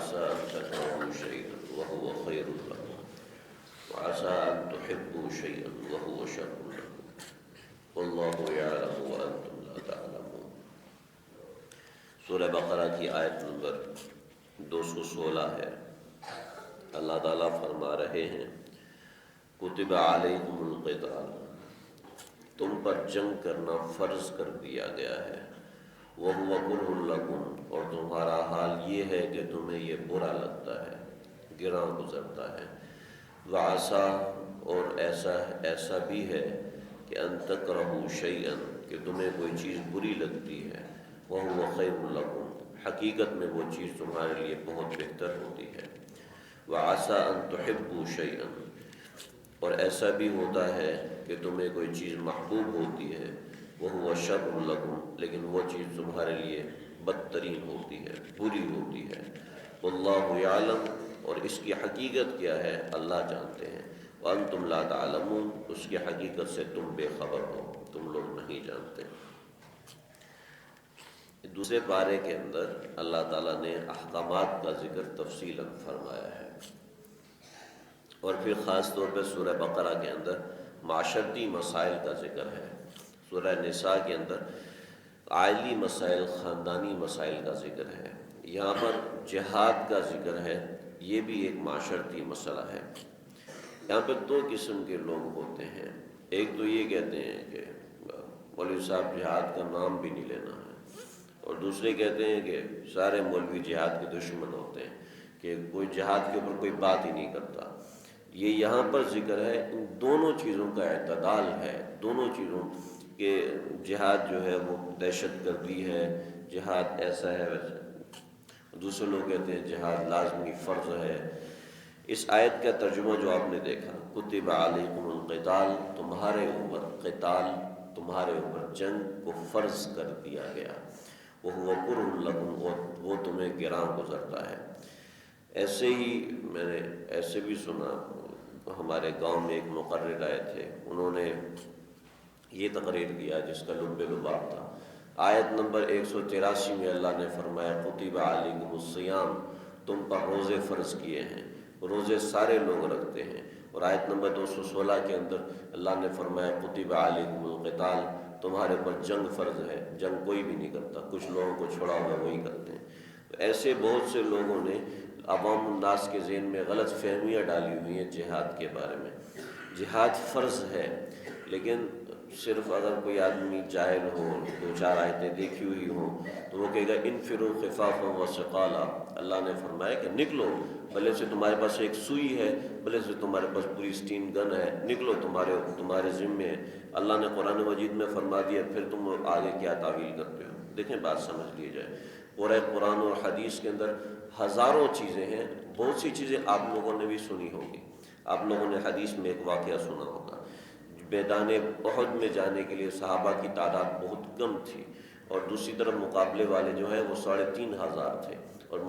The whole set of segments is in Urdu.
وعسى أن تكرهوا شيئا وهو خير لكم وعسى أن تحبوا شيئا وهو شر لكم والله يعلم وأنتم لا تعلمون۔ سورہ بقرہ کی آیت نمبر 216 ہے۔ اللہ تعالیٰ فرما رہے ہیں کتب علیکم القتال، تم پر جنگ کرنا فرض کر دیا گیا ہے، وَهُوَ كُرْهٌ لَكُمْ، اور تمہارا حال یہ ہے کہ تمہیں یہ برا لگتا ہے، گراں گزرتا ہے، وَعَسَىٰ، اور ایسا بھی ہے کہ أَن تَكْرَهُوا شَيْئًا، کہ تمہیں کوئی چیز بری لگتی ہے، وَهُوَ خَيْرٌ لَكُمْ، حقیقت میں وہ چیز تمہارے لیے بہت بہتر ہوتی ہے، وَعَسَىٰ أَن تُحِبُّوا شَيْئًا، اور ایسا بھی ہوتا ہے کہ تمہیں کوئی چیز محبوب ہوتی ہے، وَهُوَ شَرٌ لَكُمْ، لیکن وہ چیز تمہارے لیے بدترین ہوتی ہے، بری ہوتی ہے، وَاللَّهُ يَعْلَمُ، اور اس کی حقیقت کیا ہے اللہ جانتے ہیں، وَأَنْتُمْ لَا تَعْلَمُونَ، اس کی حقیقت سے تم بے خبر ہو، تم لوگ نہیں جانتے۔ دوسرے پارے کے اندر اللہ تعالیٰ نے احکامات کا ذکر تفصیلاً فرمایا ہے، اور پھر خاص طور پہ سورہ بقرہ کے اندر معاشرتی مسائل کا ذکر ہے، سورہ نساء کے اندر عائلی مسائل، خاندانی مسائل کا ذکر ہے، یہاں پر جہاد کا ذکر ہے، یہ بھی ایک معاشرتی مسئلہ ہے۔ یہاں پہ دو قسم کے لوگ ہوتے ہیں، ایک تو یہ کہتے ہیں کہ مولوی صاحب جہاد کا نام بھی نہیں لینا ہے، اور دوسرے کہتے ہیں کہ سارے مولوی جہاد کے دشمن ہوتے ہیں، کہ کوئی جہاد کے اوپر کوئی بات ہی نہیں کرتا۔ یہ یہاں پر ذکر ہے، ان دونوں چیزوں کا اعتدال ہے، دونوں چیزوں کہ جہاد جو ہے وہ دہشت گردی ہے، جہاد ایسا ہے ویسا، دوسرے لوگ کہتے ہیں جہاد لازمی فرض ہے۔ اس آیت کا ترجمہ جو آپ نے دیکھا، کتب علیکم القتال، تمہارے اوپر قتال، تمہارے اوپر جنگ کو فرض کر دیا گیا، وَهُوَ كُرْهٌ لَكُمْ، وہ تمہیں گراں گزرتا ہے۔ ایسے ہی میں نے ایسے بھی سنا، ہمارے گاؤں میں ایک مقرر آئے تھے، انہوں نے یہ تقریر کیا جس کا لب لباب تھا، آیت نمبر 183 میں اللہ نے فرمایا کتب علیکم الصیام، تم پر روزے فرض کیے ہیں، روزے سارے لوگ رکھتے ہیں، اور آیت نمبر 216 کے اندر اللہ نے فرمایا کتب علیکم القتال، تمہارے پر جنگ فرض ہے، جنگ کوئی بھی نہیں کرتا، کچھ لوگوں کو چھوڑا ہوا وہی کرتے ہیں۔ تو ایسے بہت سے لوگوں نے عوام الناس کے ذہن میں غلط فہمیاں ڈالی ہوئی ہیں جہاد کے بارے میں۔ جہاد فرض ہے، لیکن صرف اگر کوئی آدمی جاہل ہو، دو چار آیتیں دیکھی ہوئی ہوں تو وہ کہے گا انفروا خفافا وثقالا، اللہ نے فرمایا کہ نکلو، بھلے سے تمہارے پاس ایک سوئی ہے، بھلے سے تمہارے پاس پوری اسٹین گن ہے، نکلو، تمہارے ذمے ہے، اللہ نے قرآن مجید میں فرما دیا، پھر تم آگے کیا تعویل کرتے ہو؟ دیکھیں بات سمجھ لی جائے، پورے قرآن اور حدیث کے اندر ہزاروں چیزیں ہیں، بہت سی چیزیں آپ لوگوں نے بھی سنی ہوگی، آپ لوگوں نے حدیث میں ایک واقعہ سنا ہوگا، میدان احد میں جانے کے لیے صحابہ کی تعداد بہت کم تھی، اور دوسری طرف مقابلے والے جو ہیں وہ 3500 تھے، اور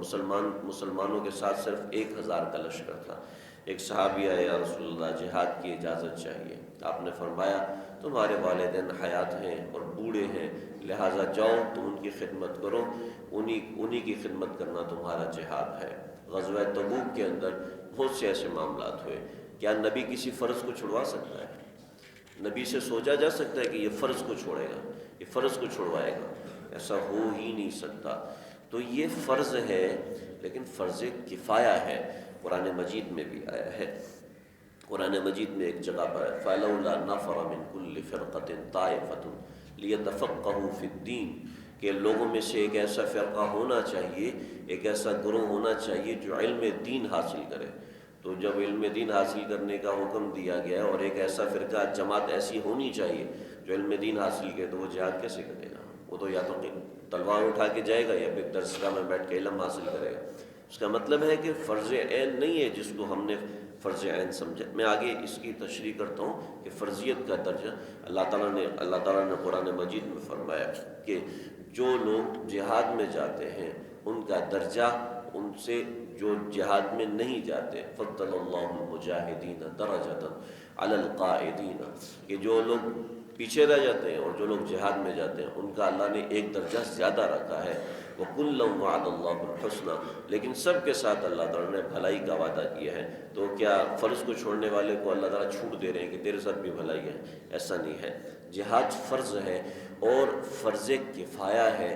مسلمانوں کے ساتھ صرف 1000 کا لشکر تھا۔ ایک صحابی آئے، یا رسول اللہ جہاد کی اجازت چاہیے، آپ نے فرمایا تمہارے والدین حیات ہیں اور بوڑھے ہیں، لہٰذا جاؤ تم ان کی خدمت کرو، انہی کی خدمت کرنا تمہارا جہاد ہے۔ غزوہ تبوک کے اندر بہت سے ایسے معاملات ہوئے، کیا نبی کسی فرض کو چھڑوا سکتا ہے؟ نبی سے سوچا جا سکتا ہے کہ یہ فرض کو چھوڑے گا، یہ فرض کو چھوڑوائے گا؟ ایسا ہو ہی نہیں سکتا۔ تو یہ فرض ہے، لیکن فرض کفایہ ہے، قرآن مجید میں بھی آیا ہے۔ قرآن مجید میں ایک جگہ پر ہے فَلَوْلَا نَفَرَ مِن كُلِّ فِرْقَةٍ طَائِفَةٌ لِيَتَفَقَّهُوا فِي الدِّينِ، کہ لوگوں میں سے ایک ایسا فرقہ ہونا چاہیے، ایک ایسا گروہ ہونا چاہیے جو علم دین حاصل کرے۔ تو جب علم دین حاصل کرنے کا حکم دیا گیا، اور ایک ایسا فرقہ جماعت ایسی ہونی چاہیے جو علم دین حاصل کرے، تو وہ جہاد کیسے کرے گا؟ وہ تو یا تو تلوار اٹھا کے جائے گا یا پھر درسگاہ میں بیٹھ کے علم حاصل کرے گا۔ اس کا مطلب ہے کہ فرض عین نہیں ہے جس کو ہم نے فرض عین سمجھا۔ میں آگے اس کی تشریح کرتا ہوں کہ فرضیت کا درجہ اللہ تعالیٰ نے قرآن مجید میں فرمایا کہ جو لوگ جہاد میں جاتے ہیں ان کا درجہ ان سے جو جہاد میں نہیں جاتے، فضل اللہ المجاہدین درجۃ علی القاعدین، کہ جو لوگ پیچھے رہ جاتے ہیں، اور جو لوگ جہاد میں جاتے ہیں ان کا اللہ نے ایک درجہ زیادہ رکھا ہے۔ وَكُلًّا وَعَدَ اللَّهُ الْحُسْنَى، لیکن سب کے ساتھ اللہ تعالیٰ نے بھلائی کا وعدہ کیا ہے۔ تو کیا فرض کو چھوڑنے والے کو اللہ تعالیٰ چھوٹ دے رہے ہیں کہ تیرے ساتھ بھی بھلائی ہے؟ ایسا نہیں ہے۔ جہاد فرض ہے اور فرض کفایہ ہے،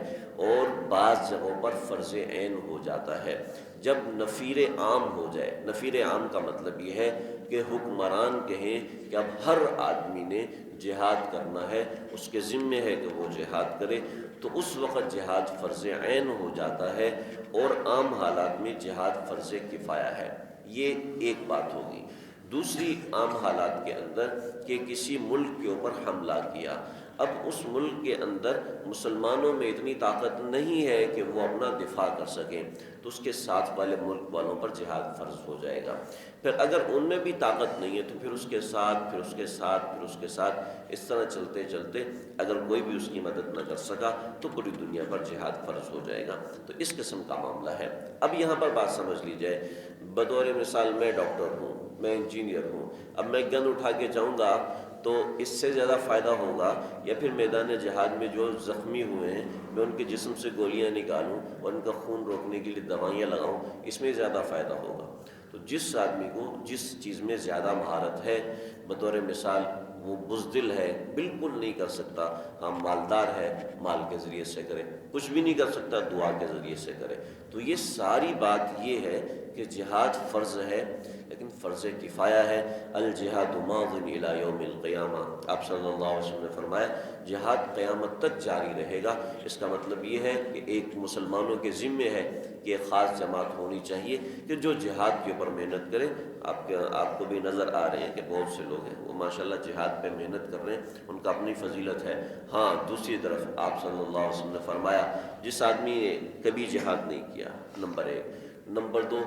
اور بعض جگہوں پر فرض عین ہو جاتا ہے۔ جب نفیر عام ہو جائے، نفیر عام کا مطلب یہ ہے کہ حکمران کہیں کہ اب ہر آدمی نے جہاد کرنا ہے، اس کے ذمے ہے کہ وہ جہاد کرے، تو اس وقت جہاد فرض عین ہو جاتا ہے، اور عام حالات میں جہاد فرض کفایہ ہے۔ یہ ایک بات ہوگی۔ دوسری، عام حالات کے اندر کہ کسی ملک کے اوپر حملہ کیا، اب اس ملک کے اندر مسلمانوں میں اتنی طاقت نہیں ہے کہ وہ اپنا دفاع کر سکیں، تو اس کے ساتھ والے ملک والوں پر جہاد فرض ہو جائے گا۔ پھر اگر ان میں بھی طاقت نہیں ہے تو پھر اس کے ساتھ، پھر اس کے ساتھ، پھر اس کے ساتھ، اس طرح چلتے چلتے اگر کوئی بھی اس کی مدد نہ کر سکا تو پوری دنیا پر جہاد فرض ہو جائے گا۔ تو اس قسم کا معاملہ ہے۔ اب یہاں پر بات سمجھ لی جائے، بطور مثال میں ڈاکٹر ہوں، میں انجینئر ہوں، اب میں گن اٹھا کے جاؤں گا تو اس سے زیادہ فائدہ ہوگا، یا پھر میدان جہاد میں جو زخمی ہوئے ہیں میں ان کے جسم سے گولیاں نکالوں اور ان کا خون روکنے کے لیے دوائیاں لگاؤں، اس میں زیادہ فائدہ ہوگا۔ تو جس آدمی کو جس چیز میں زیادہ مہارت ہے، بطور مثال وہ بزدل ہے، بالکل نہیں کر سکتا، ہاں مالدار ہے، مال کے ذریعے سے کرے، کچھ بھی نہیں کر سکتا، دعا کے ذریعے سے کرے۔ تو یہ ساری بات یہ ہے کہ جہاد فرض ہے لیکن فرض کفایہ ہے۔ الجہاد ماض الی یوم القیامہ، آپ صلی اللہ علیہ وسلم نے فرمایا جہاد قیامت تک جاری رہے گا۔ اس کا مطلب یہ ہے کہ ایک مسلمانوں کے ذمے ہے کہ ایک خاص جماعت ہونی چاہیے کہ جو جہاد کے اوپر محنت کرے۔ آپ کو بھی نظر آ رہے ہیں کہ بہت سے لوگ ہیں وہ ماشاءاللہ جہاد پہ محنت کر رہے ہیں، ان کا اپنی فضیلت ہے۔ ہاں دوسری طرف آپ صلی اللہ علیہ وسلم نے فرمایا جس آدمی نے کبھی جہاد نہیں کیا، نمبر 1، نمبر 2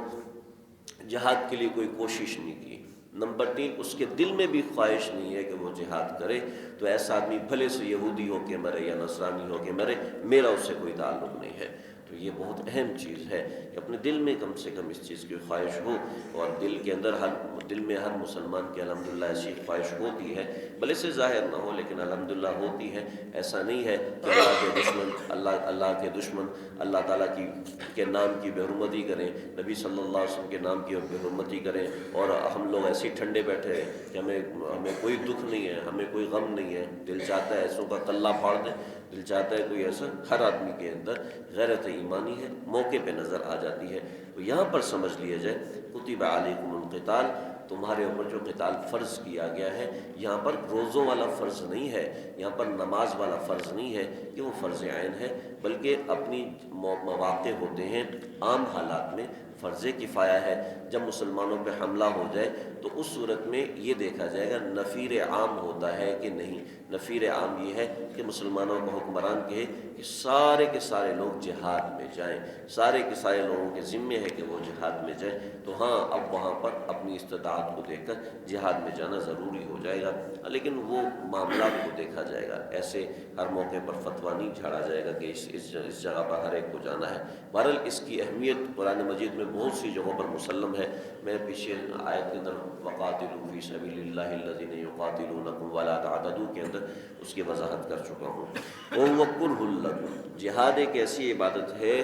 جہاد کے لیے کوئی کوشش نہیں کی، نمبر 3 اس کے دل میں بھی خواہش نہیں ہے کہ وہ جہاد کرے، تو ایسا آدمی بھلے سے یہودی ہو کے مرے یا نصرانی ہو کے مرے، میرا اس سے کوئی تعلق نہیں ہے۔ تو یہ بہت اہم چیز ہے کہ اپنے دل میں کم سے کم اس چیز کی خواہش ہو، اور دل کے اندر دل میں ہر مسلمان کی الحمدللہ ایسی خواہش ہوتی ہے، بھلے سے ظاہر نہ ہو لیکن الحمدللہ ہوتی ہے۔ ایسا نہیں ہے کہ اللہ کے دشمن اللہ تعالیٰ کے نام کی بے حرمتی کریں، نبی صلی اللہ علیہ وسلم کے نام کی بے حرمتی کریں، اور ہم لوگ ایسے ٹھنڈے بیٹھے ہیں کہ ہمیں کوئی دکھ نہیں ہے، ہمیں کوئی غم نہیں ہے، دل چاہتا ہے ایسوں کا کلہ پھاڑ دیں، دل چاہتا ہے کوئی ایسا۔ ہر آدمی کے اندر غیرت ایمانی ہے، موقع پہ نظر آ جاتی ہے۔ تو یہاں پر سمجھ لیا جائے کتب علیکم القتال، تمہارے اوپر جو قتال فرض کیا گیا ہے، یہاں پر روزوں والا فرض نہیں ہے، یہاں پر نماز والا فرض نہیں ہے کہ وہ فرض عین ہے، بلکہ اپنی مواقع ہوتے ہیں عام حالات میں فرض کفایہ ہے۔ جب مسلمانوں پہ حملہ ہو جائے تو اس صورت میں یہ دیکھا جائے گا نفیر عام ہوتا ہے کہ نہیں۔ نفیر عام یہ ہے کہ مسلمانوں کا حکمران کہے کہ سارے کے سارے لوگ جہاد میں جائیں، سارے کے سارے لوگوں کے ذمے ہے کہ وہ جہاد میں جائیں، تو ہاں اب وہاں پر اپنی استطاعت کو دیکھ کر جہاد میں جانا ضروری ہو جائے گا، لیکن وہ معاملات کو دیکھا جائے گا، ایسے ہر موقع پر فتویٰ نہیں جھاڑا جائے گا کہ اس جگہ پر ہر ایک کو جانا ہے۔ بہرحال اس کی اہمیت قرآن مجید میں بہت سی جگہوں پر مسلم ہے۔ میں پیچھے آیت کے اندر وَقَاتِلُوا فِي سَبِيلِ اللَّهِ الَّذِينَ يُقَاتِلُونَكُمْ وَلَا تَعْتَدُوا کے اندر اس کی وضاحت کر چکا ہوں۔ وَهُوَ كُرْهٌ لَكُمْ، جہاد ایک ایسی عبادت ہے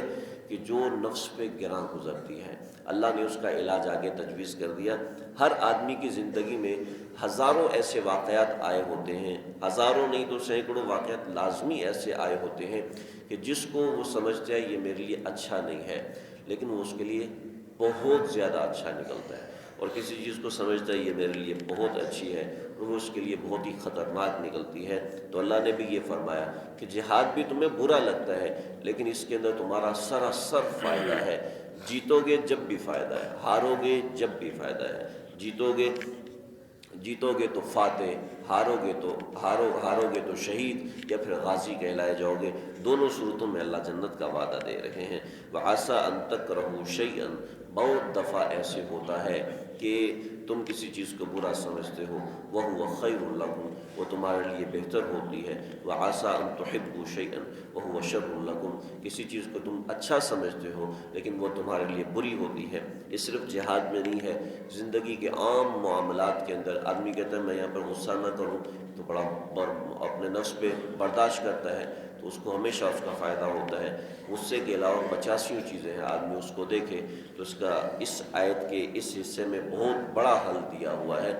کہ جو نفس پہ گراں گزرتی ہے۔ اللہ نے اس کا علاج آگے تجویز کر دیا۔ ہر آدمی کی زندگی میں ہزاروں ایسے واقعات آئے ہوتے ہیں، ہزاروں نہیں تو سینکڑوں واقعات لازمی ایسے آئے ہوتے ہیں کہ جس کو وہ سمجھتا ہے یہ میرے لیے اچھا نہیں ہے، لیکن وہ اس کے لیے بہت زیادہ اچھا نکلتا ہے، اور کسی چیز کو سمجھتا ہے یہ میرے لیے بہت اچھی ہے، وہ اس کے لیے بہت ہی خطرناک نکلتی ہے۔ تو اللہ نے بھی یہ فرمایا کہ جہاد بھی تمہیں برا لگتا ہے لیکن اس کے اندر تمہارا سراسر فائدہ ہے، جیتو گے جب بھی فائدہ ہے، ہارو گے جب بھی فائدہ ہے، جیتو گے تو فاتح، ہارو گے تو شہید یا پھر غازی کہلائے جاؤ گے۔ دونوں صورتوں میں اللہ جنت کا وعدہ دے رہے ہیں۔ وَعَسَىٰ أَن تَكْرَهُوا شَيْئًا، بہت دفعہ ایسے ہوتا ہے کہ تم کسی چیز کو برا سمجھتے ہو، وَهُوَ خَيْرٌ لَكُمْ، وہ تمہارے لیے بہتر ہوتی ہے، وَعَسَىٰ أَن تُحِبُّوا شَيْئًا وَهُوَ شَرٌ لَكُمْ، کسی چیز کو تم اچھا سمجھتے ہو لیکن وہ تمہارے لیے بری ہوتی ہے۔ یہ صرف جہاد میں نہیں ہے، زندگی کے عام معاملات کے اندر آدمی کہتا ہے میں یہاں پر غصہ نہ کروں تو بڑا اپنے نفس پہ برداشت کرتا ہے تو اس کو ہمیشہ اس کا فائدہ ہوتا ہے۔ غصے کے علاوہ 85 چیزیں ہیں، آدمی اس کو دیکھے تو اس کا اس آیت کے اس حصے میں بہت بڑا حل دیا ہوا ہے۔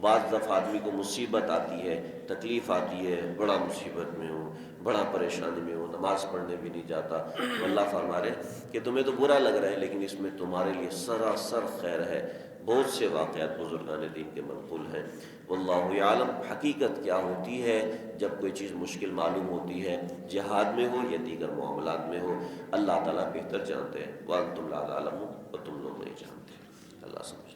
بعض دفعہ آدمی کو مصیبت آتی ہے، تکلیف آتی ہے، بڑا مصیبت میں ہو، بڑا پریشانی میں ہو، نماز پڑھنے بھی نہیں جاتا، تو اللہ فرما رہے کہ تمہیں تو برا لگ رہا ہے لیکن اس میں تمہارے لیے سراسر خیر ہے۔ بہت سے واقعات بزرگان دین کے منقول ہیں۔ واللہ یعلم، حقیقت کیا ہوتی ہے جب کوئی چیز مشکل معلوم ہوتی ہے، جہاد میں ہو یا دیگر معاملات میں ہو، اللہ تعالیٰ بہتر جانتے ہیں۔ وانتم لا تعلمون، اور تم لوگ نہیں جانتے۔ اللہ سمجھ